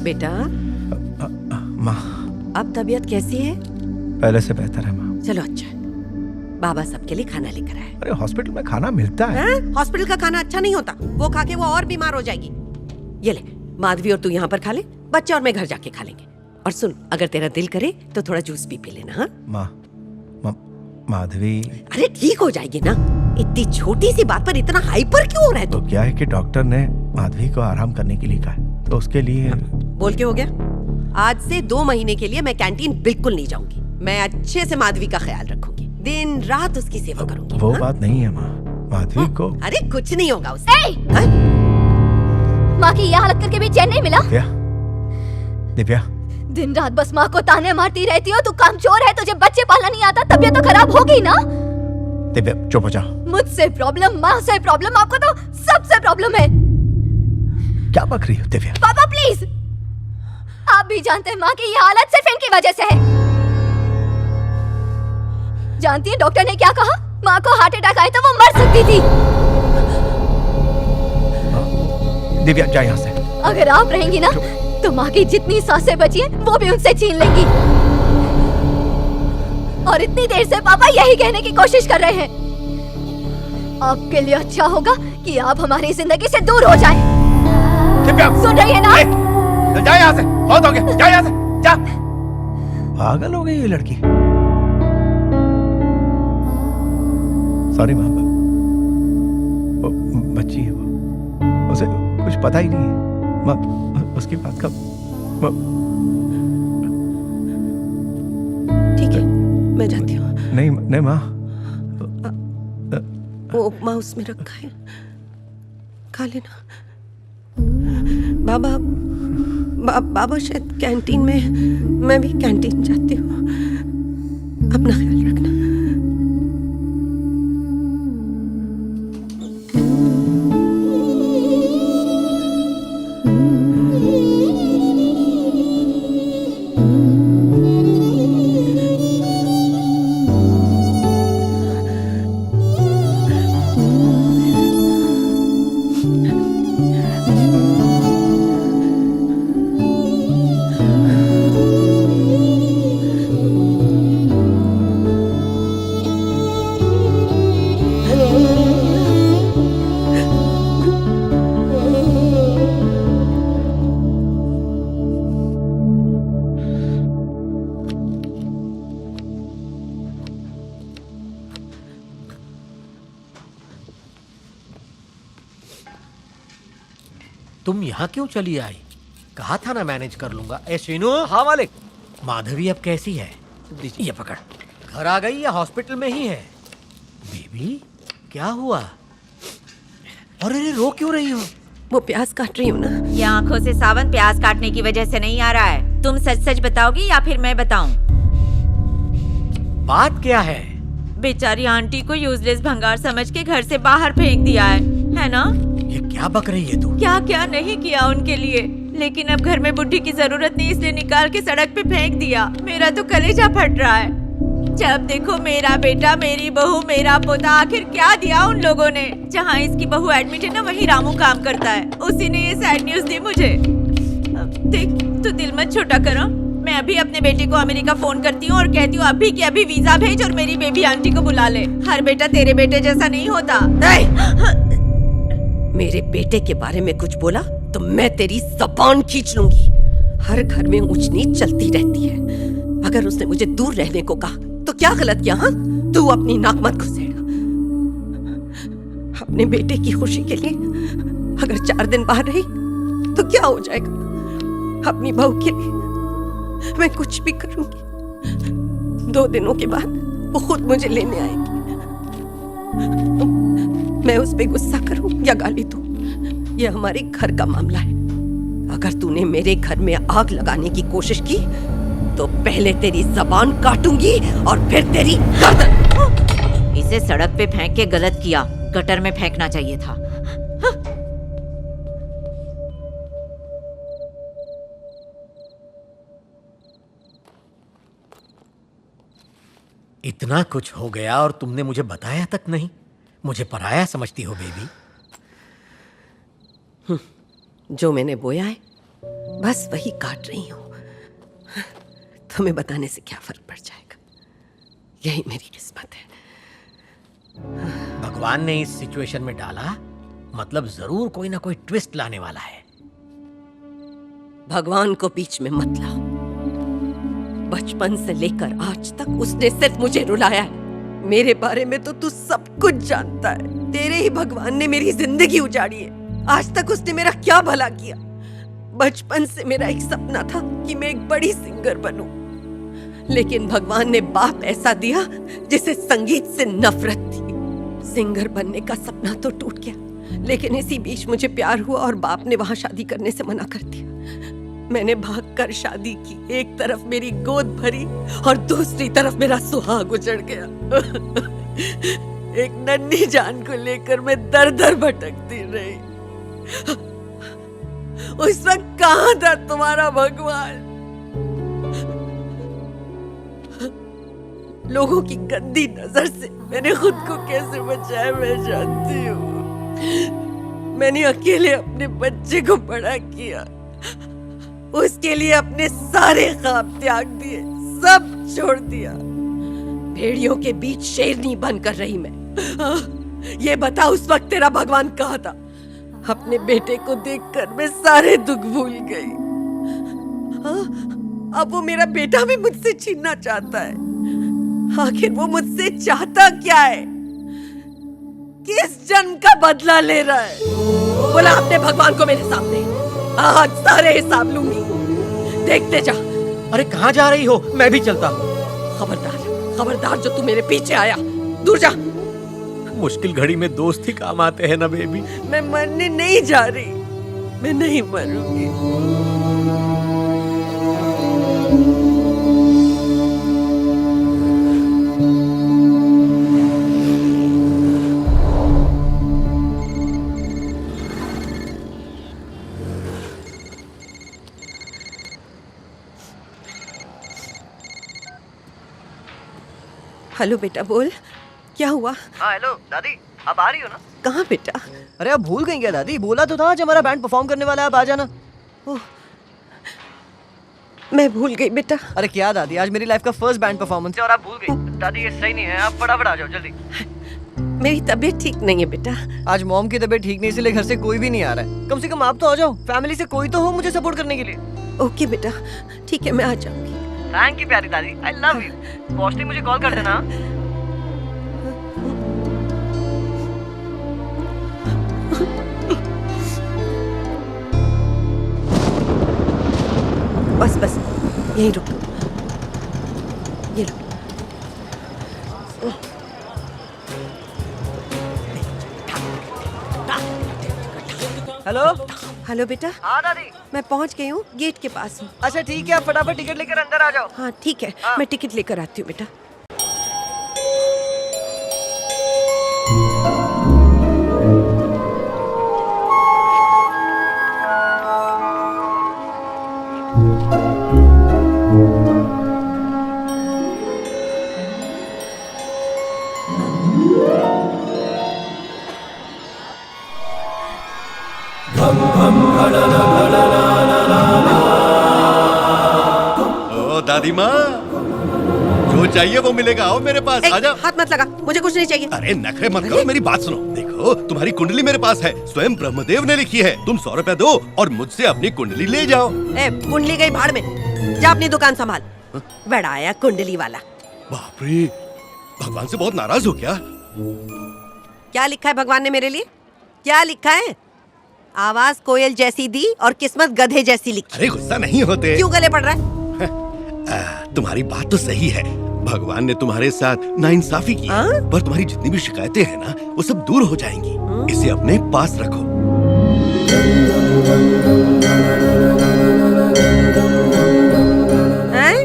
बेटा माँ, अब तबीयत कैसी है? पहले से बेहतर है माँ। चलो अच्छा है। बाबा सबके लिए खाना लेकर आए। अरे हॉस्पिटल में खाना मिलता है। हॉस्पिटल का खाना अच्छा नहीं होता, वो खा के वो और बीमार हो जाएगी। ये ले, माधवी और तू यहाँ पर खा ले, बच्चे और मैं घर जाके खा लेंगे। और सुन, अगर तेरा दिल करे तो थोड़ा जूस भी पी लेना। हाँ माधवी, अरे ठीक हो जाएगी ना। इतनी छोटी सी बात पर इतना हाइपर क्यों हो रहा है तू? तो क्या है कि डॉक्टर ने माधवी को आराम करने के लिए कहा है, तो उसके लिए। बोल के हो गया? आज से 2 महीने के लिए मैं कैंटीन बिल्कुल नहीं जाऊंगी। मैं अच्छे से माधवी का ख्याल रखूंगी, दिन रात उसकी सेवा करूंगी। वो हाँ? बात नहीं है माँ, माधवी को। अरे कुछ नहीं होगा उससे। माँ की यह हालत करके भी चैन नहीं मिला? दिव्या, दिन रात बस माँ को ताने मारती रहती हो। तू कामचोर है, तुझे बच्चे पालना नहीं आता, तबीयत तो खराब होगी ना। दिव्या चुप हो जा। मुझसे प्रॉब्लम, माँ से प्रॉब्लम, आपको तो सबसे प्रॉब्लम है। क्या बक रही हो दिव्या? पापा प्लीज, आप भी जानते हैं माँ की ये हालत सिर्फ इनकी वजह से है। जानती है डॉक्टर ने क्या कहा? माँ को हार्ट अटैक आए तो वो मर सकती थी। दिव्या जा यहाँ से। अगर आप रहेंगी ना तो माँ की जितनी सांसें बची हैं वो भी उनसे छीन लेंगी। और इतनी देर से पापा यही कहने की कोशिश कर रहे हैं। आपके लिए अच्छा होगा कि आप हमारी जिंदगी से दूर हो जाएं। सुन रही है ना? जा यहाँ से, बहुत हो गया, जा यहाँ से, जा। पागल हो गई ये लड़की। सॉरी माँ, वो बच्ची है, वो उसे कुछ पता ही नहीं है माँ, उसकी बात का। ठीक है, मैं जाती हूँ। नहीं नहीं माँ, वो उपमा उसमें रखा है, खा लेना। बाबा शायद कैंटीन में, मैं भी कैंटीन जाती हूँ। अपना ख्याल रखना। तुम यहाँ क्यों चली आई? कहा था ना मैनेज कर लूंगा। ए शीनू। हाँ मालिक। माधवी अब कैसी है? ये पकड़। घर आ गई या हॉस्पिटल में ही है? बेबी क्या हुआ? अरे रो क्यों रही हो? वो प्याज काट रही हूँ ना। ये आंखों से सावन प्याज काटने की वजह से नहीं आ रहा है। तुम सच सच बताओगी या फिर मैं बताऊं? बात क्या है? बेचारी आंटी को यूजलेस भंगार समझ के घर से बाहर फेंक दिया है ना? ये क्या बक रही है तू? क्या क्या नहीं किया उनके लिए, लेकिन अब घर में बुढ़ी की जरूरत नहीं इसलिए निकाल के सड़क पे फेंक दिया। मेरा तो कलेजा फट रहा है। जब देखो मेरा बेटा, मेरी बहू, मेरा पोता, आखिर क्या दिया उन लोगों ने? जहाँ इसकी बहू एडमिट है ना वहीं रामू काम करता है। उसी ने ये सैड न्यूज दी मुझे। देख तू दिल मत छोटा करो। मैं अभी अपने बेटे को अमेरिका फोन करती हूँ और कहती हूँ अभी के अभी वीजा भेज और मेरी बेबी आंटी को बुला ले। हर बेटा तेरे बेटे जैसा नहीं होता। मेरे बेटे के बारे में कुछ बोला तो मैं तेरी ज़बान खींच लूंगी। हर घर में ऊंच नीच चलती रहती है। अगर उसने मुझे दूर रहने को कहा तो क्या गलत किया? हाँ, तू अपनी नाक मत घुसेड़ा। अपने बेटे की खुशी के लिए अगर 4 दिन बाहर रही तो क्या हो जाएगा? अपनी बहू के लिए मैं कुछ भी करूंगी। 2 दिनों के बाद वो खुद मुझे लेने आएगी। मैं उस पे गुस्सा करूं या गाली दूं, ये हमारे घर का मामला है। अगर तूने मेरे घर में आग लगाने की कोशिश की तो पहले तेरी ज़बान काटूंगी और फिर तेरी गर्दन। इसे सड़क पे फेंक के गलत किया, गटर में फेंकना चाहिए था। इतना कुछ हो गया और तुमने मुझे बताया तक नहीं। मुझे पराया समझती हो बेबी? जो मैंने बोया है बस वही काट रही हूं। तुम्हें बताने से क्या फर्क पड़ जाएगा, यही मेरी किस्मत है। भगवान ने इस सिचुएशन में डाला, मतलब जरूर कोई ना कोई ट्विस्ट लाने वाला है। भगवान को बीच में मत लाओ। बचपन से लेकर आज तक उसने सिर्फ मुझे रुलाया है। मेरे बारे में तो तू सब कुछ जानता है। तेरे ही भगवान ने मेरी जिंदगी उजाड़ी है। आज तक उसने मेरा क्या भला किया। बचपन से मेरा एक सपना था कि मैं एक बड़ी सिंगर बनूं, लेकिन भगवान ने बाप ऐसा दिया जिसे संगीत से नफरत थी। सिंगर बनने का सपना तो टूट गया, लेकिन इसी बीच मुझे प्यार हुआ और बाप ने वहां शादी करने से मना कर दिया। मैंने भागकर शादी की। एक तरफ मेरी गोद भरी और दूसरी तरफ मेरा सुहाग उजड़ गया। एक नन्ही जान को लेकर मैं दर दर भटकती रही। उस वक्त कहां था तुम्हारा भगवान? लोगों की गंदी नजर से मैंने खुद को कैसे बचाया मैं जानती हूँ। मैंने अकेले अपने बच्चे को बड़ा किया, उसके लिए अपने सारे ख्वाब त्याग दिए, सब छोड़ दिया। भेड़ियों के बीच शेरनी बनकर रही मैं। ये बता उस वक्त तेरा भगवान कहाँ था? अपने बेटे को देखकर मैं सारे दुख भूल गई। अब वो मेरा बेटा भी मुझसे छीनना चाहता है। आखिर वो मुझसे चाहता क्या है? किस जन्म का बदला ले रहा है? बोला अपने भगवान को मेरे सामने। आज सारे हिसाब लूंगी, देखते जा। अरे कहाँ जा रही हो? मैं भी चलता हूँ। खबरदार, खबरदार जो तू मेरे पीछे आया, दूर जा। मुश्किल घड़ी में दोस्त ही काम आते हैं ना बेबी। मैं मरने नहीं जा रही, मैं नहीं मरूंगी। हेलो बेटा, बोल क्या हुआ? हाँ हेलो दादी, आप आ रही हो ना? कहाँ बेटा? अरे आप भूल गई क्या दादी? बोला तो था आज हमारा बैंड परफॉर्म करने वाला है, आप आ जाना। ओह, मैं भूल गई बेटा। अरे क्या दादी, आज मेरी लाइफ का फर्स्ट बैंड परफॉर्मेंस है और आप भूल गई। दादी ये सही नहीं है, आप फटाफट आ जाओ जल्दी। मेरी तबीयत ठीक नहीं है बेटा। आज मॉम की तबीयत ठीक नहीं, इसलिए घर से कोई भी नहीं आ रहा है। कम से कम आप तो आ जाओ, फैमिली से कोई तो हो मुझे सपोर्ट करने के लिए। ओके बेटा, ठीक है, मैं आ जाऊंगी। थैंक यू प्यारी दादी, आई लव यू। पहुंचते मुझे कॉल कर देना। बस बस यहीं रुक, ये लो। हेलो हेलो बेटा, हाँ दादी। मैं पहुंच गई हूँ, गेट के पास हूँ। अच्छा ठीक है, आप फटाफट टिकट लेकर अंदर आ जाओ। हाँ ठीक है, हाँ। मैं टिकट लेकर आती हूँ बेटा। ओ दादी माँ, जो चाहिए वो मिलेगा, आओ मेरे पास, आ जाओ। हाथ मत लगा, मुझे कुछ नहीं चाहिए। अरे नखरे मत करो, मेरी बात सुनो। देखो तुम्हारी कुंडली मेरे पास है, स्वयं ब्रह्मदेव ने लिखी है। तुम 100 रुपया दो और मुझसे अपनी कुंडली ले जाओ। ए, कुंडली गई भाड़ में, जा अपनी दुकान संभाल। बड़ा आया कुंडली वाला। बाप रे, भगवान से बहुत नाराज हो क्या? क्या लिखा है भगवान ने मेरे लिए? क्या लिखा है? आवाज कोयल जैसी दी और किस्मत गधे जैसी लिखी। अरे गुस्सा नहीं होते। क्यों गले पड़ रहा है? तुम्हारी बात तो सही है, भगवान ने तुम्हारे साथ नाइंसाफी की है, पर तुम्हारी जितनी भी शिकायतें हैं ना, वो सब दूर हो जाएंगी। इसे अपने पास रखो। हैं?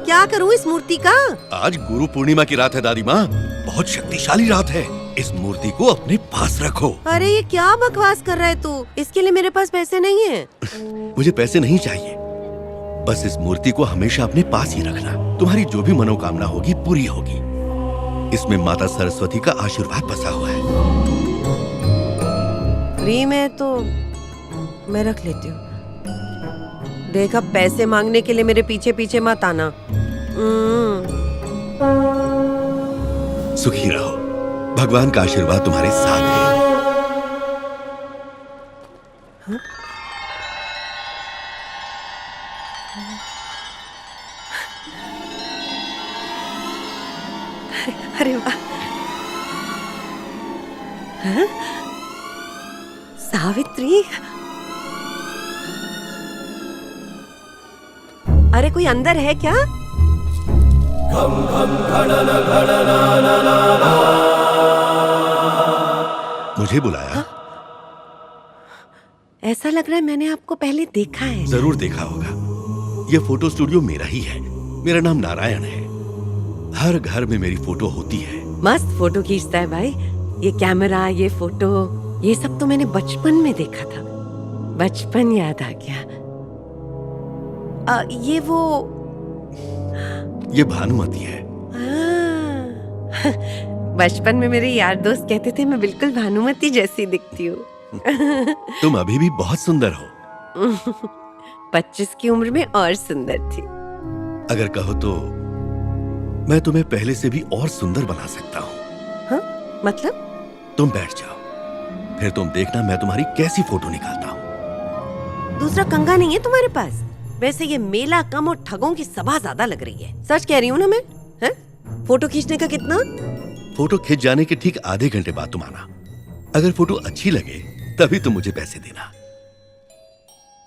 क्या करूं इस मूर्ति का? आज गुरु पूर्णिमा की रात है दादी माँ, बहुत शक्तिशाली रात है। इस मूर्ति को अपने पास रखो। अरे ये क्या बकवास कर रहा है तू? इसके लिए मेरे पास पैसे नहीं है। मुझे पैसे नहीं चाहिए, बस इस मूर्ति को हमेशा अपने पास ही रखना। तुम्हारी जो भी मनोकामना होगी पूरी होगी। इसमें माता सरस्वती का आशीर्वाद बसा हुआ है। फ्री में तो मैं रख लेती हूँ। देखा, पैसे मांगने के लिए मेरे पीछे पीछे मत आना। सुखी रहो, भगवान का आशीर्वाद तुम्हारे साथ है। अरे वाह। हाँ? सावित्री, अरे कोई अंदर है क्या? मुझे बुलाया? ऐसा लग रहा है मैंने आपको पहले देखा है। जरूर देखा होगा। ये फोटो स्टूडियो मेरा ही है। मेरा नाम नारायण है। हर घर में मेरी फोटो होती है। मस्त फोटो खींचता है भाई। ये कैमरा, ये फोटो, ये सब तो मैंने बचपन में देखा था। बचपन याद आ गया। ये भानुमति है। बचपन में मेरे यार दोस्त कहते थे मैं बिल्कुल भानुमति जैसी दिखती हूँ। तुम अभी भी बहुत सुंदर हो। 25 की उम्र में और सुंदर थी। अगर कहो तो मैं तुम्हें पहले से भी और सुंदर बना सकता हूँ। हाँ? मतलब? तुम बैठ जाओ, फिर तुम देखना मैं तुम्हारी कैसी फोटो निकालता हूँ। दूसरा कंघा नहीं है तुम्हारे पास? वैसे ये मेला कम और ठगों की सभा ज्यादा लग रही है। सच कह रही हूँ ना मैं। है? फोटो खींचने का कितना? फोटो खिंच जाने के ठीक आधे घंटे बाद तुम आना। अगर फोटो अच्छी लगे तभी तुम मुझे पैसे देना।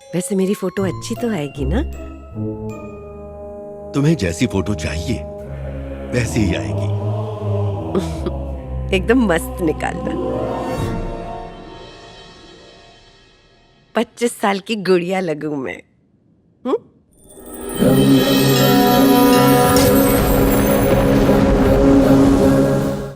वैसे मेरी फोटो अच्छी तो आएगी ना? तुम्हें जैसी फोटो चाहिए वैसी ही आएगी। एकदम मस्त निकालना। 25 साल की गुड़िया लगूं मैं।